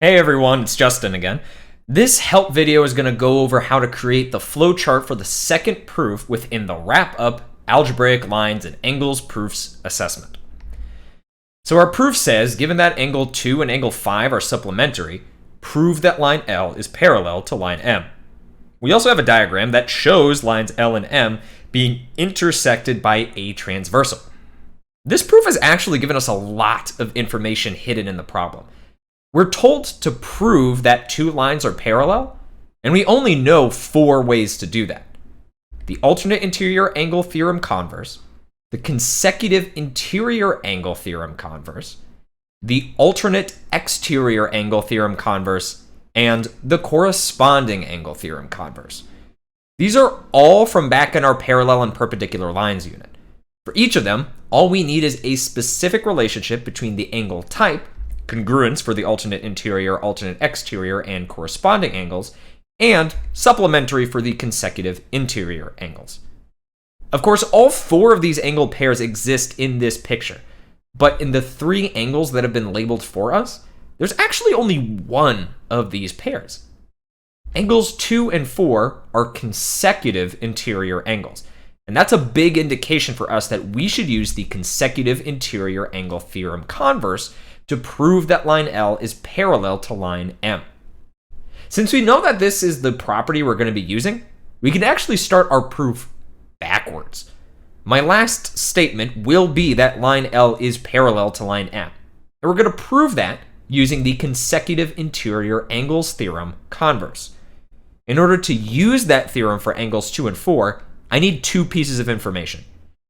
Hey everyone, it's Justin again. This help video is going to go over how to create the flowchart for the second proof within the wrap-up algebraic lines and angles proofs assessment. So our proof says, given that angle 2 and angle 5 are supplementary, prove that line L is parallel to line M. We also have a diagram that shows lines L and M being intersected by a transversal. This proof has actually given us a lot of information hidden in the problem. We're told to prove that two lines are parallel, and we only know 4 ways to do that. The alternate interior angle theorem converse, the consecutive interior angle theorem converse, the alternate exterior angle theorem converse, and the corresponding angle theorem converse. These are all from back in our parallel and perpendicular lines unit. For each of them, all we need is a specific relationship between the angle type, congruence for the alternate interior, alternate exterior, and corresponding angles, and supplementary for the consecutive interior angles. Of course, all 4 of these angle pairs exist in this picture, but in the 3 angles that have been labeled for us, there's actually only one of these pairs. Angles 2 and 4 are consecutive interior angles, and that's a big indication for us that we should use the consecutive interior angle theorem converse to prove that line L is parallel to line M. Since we know that this is the property we're going to be using, we can actually start our proof backwards. My last statement will be that line L is parallel to line M, and we're going to prove that using the consecutive interior angles theorem converse. In order to use that theorem for angles 2 and 4, I need 2 pieces of information.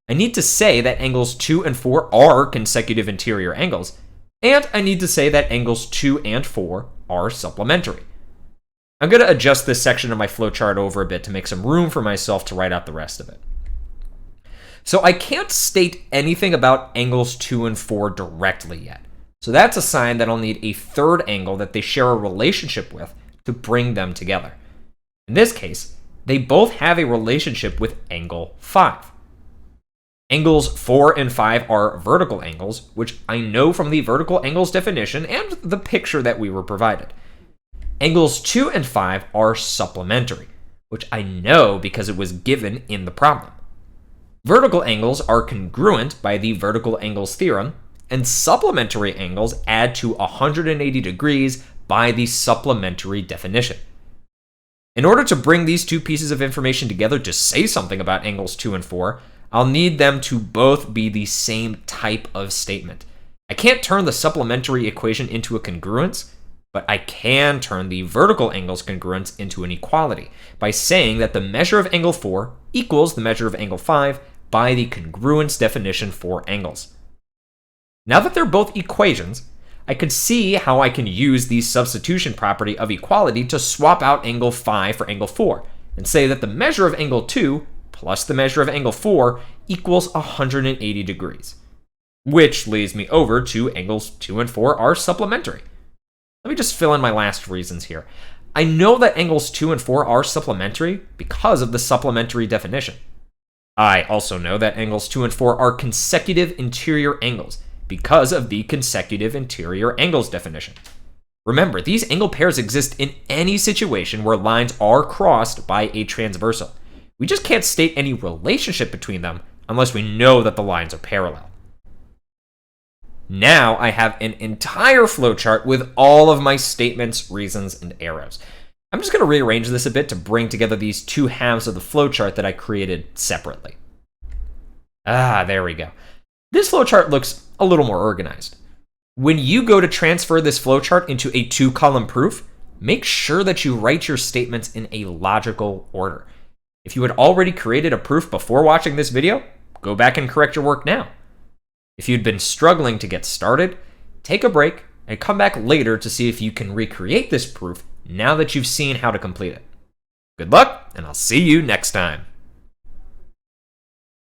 I need to say that angles 2 and 4 are consecutive interior angles, and I need to say that angles 2 and 4 are supplementary. I'm going to adjust this section of my flowchart over a bit to make some room for myself to write out the rest of it. So I can't state anything about angles 2 and 4 directly yet. So that's a sign that I'll need a third angle that they share a relationship with to bring them together. In this case, they both have a relationship with angle 5. Angles 4 and 5 are vertical angles, which I know from the vertical angles definition and the picture that we were provided. Angles 2 and 5 are supplementary, which I know because it was given in the problem. Vertical angles are congruent by the vertical angles theorem, and supplementary angles add to 180 degrees by the supplementary definition. In order to bring these 2 pieces of information together to say something about angles 2 and 4, I'll need them to both be the same type of statement. I can't turn the supplementary equation into a congruence, but I can turn the vertical angles congruence into an equality by saying that the measure of angle 4 equals the measure of angle 5 by the congruence definition for angles. Now that they're both equations, I could see how I can use the substitution property of equality to swap out angle 5 for angle 4 and say that the measure of angle 2 plus the measure of angle 4 equals 180 degrees, which leads me over to angles 2 and 4 are supplementary. Let me just fill in my last reasons here. I know that angles 2 and 4 are supplementary because of the supplementary definition. I also know that angles 2 and 4 are consecutive interior angles because of the consecutive interior angles definition. Remember, these angle pairs exist in any situation where lines are crossed by a transversal. We just can't state any relationship between them unless we know that the lines are parallel. Now I have an entire flowchart with all of my statements, reasons, and arrows. I'm just going to rearrange this a bit to bring together these 2 halves of the flowchart that I created separately. There we go. This flowchart looks a little more organized. When you go to transfer this flowchart into a 2-column proof, make sure that you write your statements in a logical order. If you had already created a proof before watching this video, go back and correct your work now. If you'd been struggling to get started, take a break and come back later to see if you can recreate this proof now that you've seen how to complete it. Good luck, and I'll see you next time.